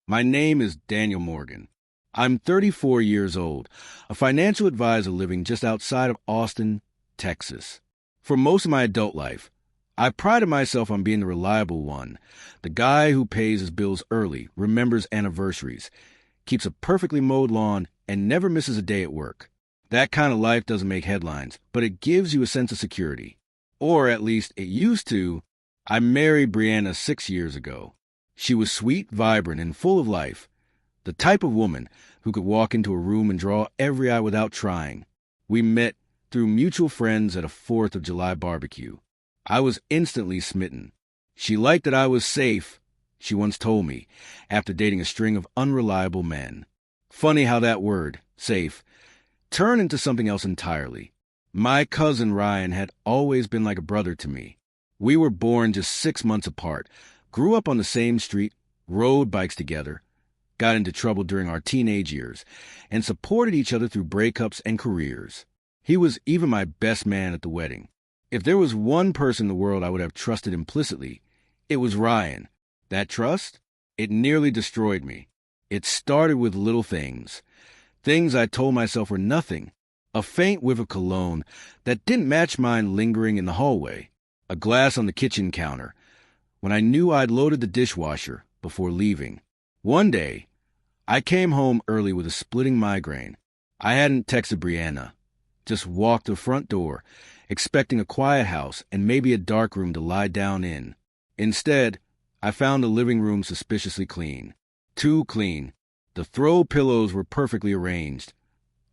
My name is Daniel Morgan. I'm 34 years old, a financial advisor living just outside of Austin, Texas. For most of my adult life, I prided myself on being the reliable one, the guy who pays his bills early, remembers anniversaries, keeps a perfectly mowed lawn, and never misses a day at work. That kind of life doesn't make headlines, but it gives you a sense of security. Or at least it used to. I married Brianna 6 years ago. She was sweet, vibrant, and full of life. The type of woman who could walk into a room and draw every eye without trying. We met through mutual friends at a 4th of July barbecue. I was instantly smitten. She liked that I was safe, she once told me, after dating a string of unreliable men. Funny how that word, safe, turned into something else entirely. My cousin Ryan had always been like a brother to me. We were born just 6 months apart, grew up on the same street, rode bikes together, got into trouble during our teenage years, and supported each other through breakups and careers. He was even my best man at the wedding. If there was one person in the world I would have trusted implicitly, it was Ryan. That trust? It nearly destroyed me. It started with little things. Things I told myself were nothing. A faint whiff of cologne that didn't match mine lingering in the hallway. A glass on the kitchen counter when I knew I'd loaded the dishwasher before leaving. One day, I came home early with a splitting migraine. I hadn't texted Brianna. Just walked to the front door, expecting a quiet house and maybe a dark room to lie down in. Instead, I found the living room suspiciously clean. Too clean. The throw pillows were perfectly arranged.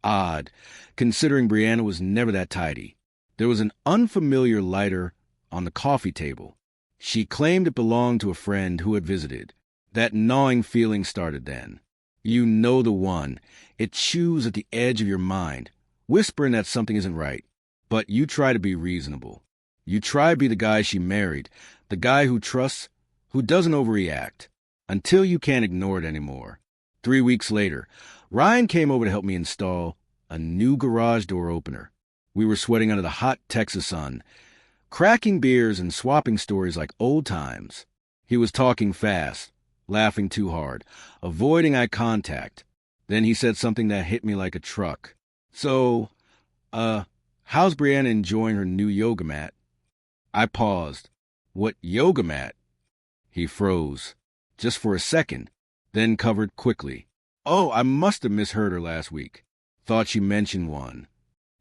Odd, considering Brianna was never that tidy. There was an unfamiliar lighter on the coffee table. She claimed it belonged to a friend who had visited. That gnawing feeling started then. You know the one. It chews at the edge of your mind, whispering that something isn't right. But you try to be reasonable. You try to be the guy she married, the guy who trusts, who doesn't overreact, until you can't ignore it anymore. 3 weeks later, Ryan came over to help me install a new garage door opener. We were sweating under the hot Texas sun, cracking beers and swapping stories like old times. He was talking fast, laughing too hard, avoiding eye contact. Then he said something that hit me like a truck. So, how's Brianna enjoying her new yoga mat? I paused. What yoga mat? He froze, just for a second, then covered quickly. Oh, I must have misheard her last week. Thought she mentioned one.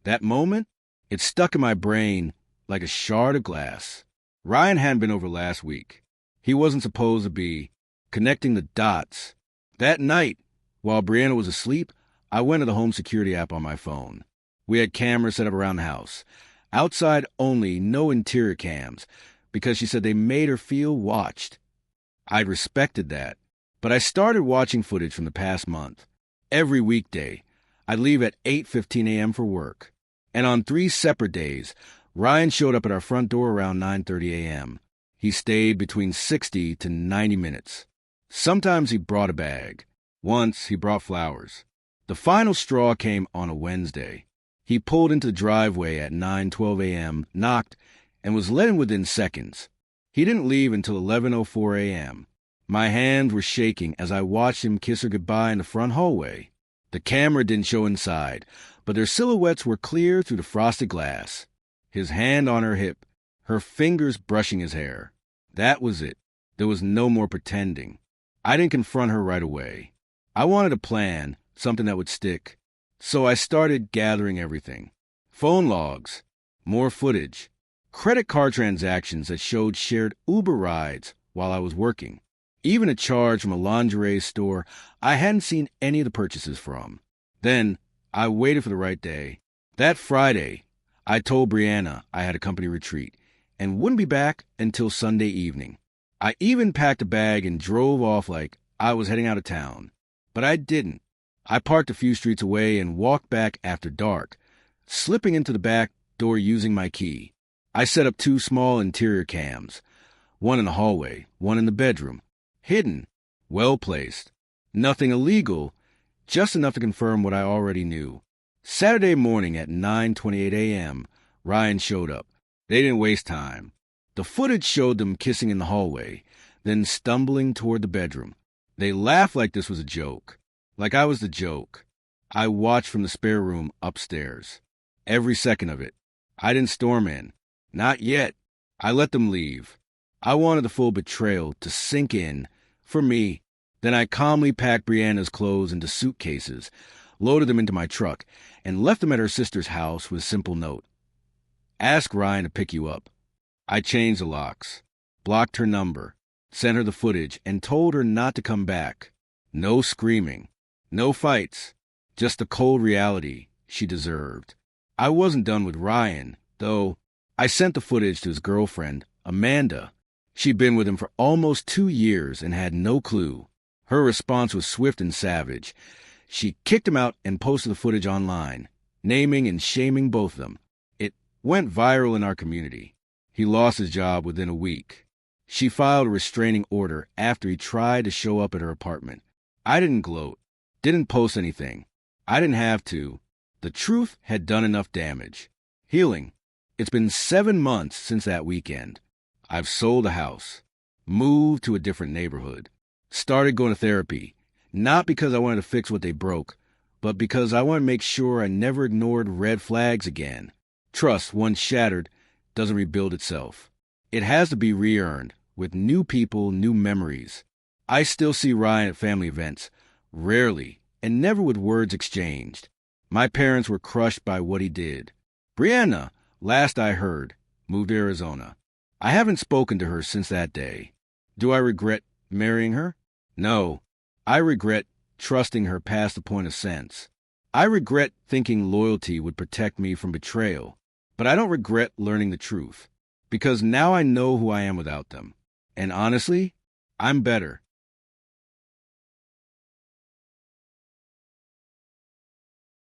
That moment, it stuck in my brain like a shard of glass. Ryan hadn't been over last week. He wasn't supposed to be. Connecting the dots. That night, while Brianna was asleep, I went to the home security app on my phone. We had cameras set up around the house. Outside only, no interior cams, because she said they made her feel watched. I'd respected that, but I started watching footage from the past month. Every weekday, I'd leave at 8:15 a.m. for work. And on 3 separate days, Ryan showed up at our front door around 9:30 a.m. He stayed between 60 to 90 minutes. Sometimes he brought a bag. Once, he brought flowers. The final straw came on a Wednesday. He pulled into the driveway at 9:12 a.m., knocked, and was let in within seconds. He didn't leave until 11:04 a.m. My hands were shaking as I watched him kiss her goodbye in the front hallway. The camera didn't show inside, but their silhouettes were clear through the frosted glass. His hand on her hip, her fingers brushing his hair. That was it. There was no more pretending. I didn't confront her right away. I wanted a plan, something that would stick. So I started gathering everything. Phone logs, more footage, credit card transactions that showed shared Uber rides while I was working, even a charge from a lingerie store I hadn't seen any of the purchases from. Then I waited for the right day. That Friday, I told Brianna I had a company retreat and wouldn't be back until Sunday evening. I even packed a bag and drove off like I was heading out of town. But I didn't. I parked a few streets away and walked back after dark, slipping into the back door using my key. I set up 2 small interior cams, one in the hallway, one in the bedroom, hidden, well-placed. Nothing illegal, just enough to confirm what I already knew. Saturday morning at 9:28 a.m., Ryan showed up. They didn't waste time. The footage showed them kissing in the hallway, then stumbling toward the bedroom. They laughed like this was a joke, like I was the joke. I watched from the spare room upstairs. Every second of it. I didn't storm in. Not yet. I let them leave. I wanted the full betrayal to sink in, for me. Then I calmly packed Brianna's clothes into suitcases, loaded them into my truck, and left them at her sister's house with a simple note. Ask Ryan to pick you up. I changed the locks, blocked her number, sent her the footage, and told her not to come back. No screaming, no fights, just the cold reality she deserved. I wasn't done with Ryan, though. I sent the footage to his girlfriend, Amanda. She'd been with him for almost 2 years and had no clue. Her response was swift and savage. She kicked him out and posted the footage online, naming and shaming both of them. It went viral in our community. He lost his job within a week. She filed a restraining order after he tried to show up at her apartment. I didn't gloat, didn't post anything. I didn't have to. The truth had done enough damage. Healing. It's been 7 months since that weekend. I've sold a house, moved to a different neighborhood, started going to therapy, not because I wanted to fix what they broke, but because I want to make sure I never ignored red flags again. Trust, once shattered, doesn't rebuild itself. It has to be re-earned with new people, new memories. I still see Ryan at family events, rarely, and never with words exchanged. My parents were crushed by what he did. Brianna, last I heard, moved to Arizona. I haven't spoken to her since that day. Do I regret marrying her? No. I regret trusting her past the point of sense. I regret thinking loyalty would protect me from betrayal. But I don't regret learning the truth, because now I know who I am without them. And honestly, I'm better.